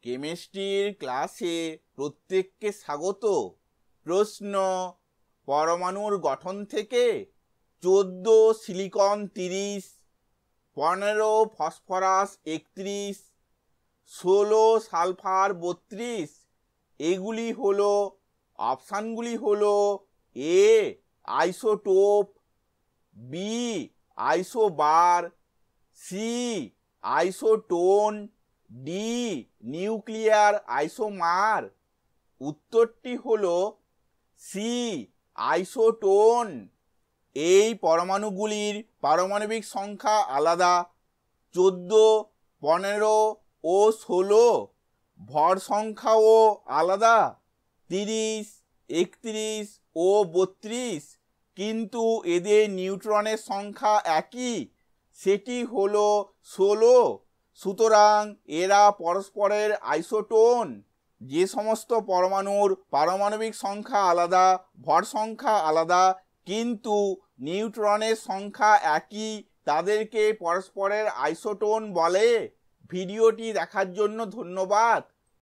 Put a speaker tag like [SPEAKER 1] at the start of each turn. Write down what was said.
[SPEAKER 1] কেমিস্ট্রির ক্লাসে প্রত্যেককে স্বাগত। প্রশ্ন, পরমাণুর গঠন থেকে 14 সিলিকন 30, 15 ফসফরাস 31, 16 সালফার 32 এগুলি হলো, অপশানগুলি হলো: A isotope, B isobar, C isotone, D nuclear isomer. উত্তরটি হলো সি আইসোটোন। এই পরমাণুগুলির পারমাণবিক সংখ্যা আলাদা, 14, 15 ও 16। ভর সংখ্যাও আলাদা, 30, 31 ও 32, কিন্তু এদের নিউট্রনের সংখ্যা একই, সেটি হলো 16। সুতরাং এরা পরস্পরের আইসোটোন। যে সমস্ত পরমাণুর পারমাণবিক সংখ্যা আলাদা, ভর সংখ্যা আলাদা, কিন্তু নিউট্রনের সংখ্যা একই, তাদেরকে পরস্পরের আইসোটোন বলে। ভিডিওটি দেখার জন্য ধন্যবাদ।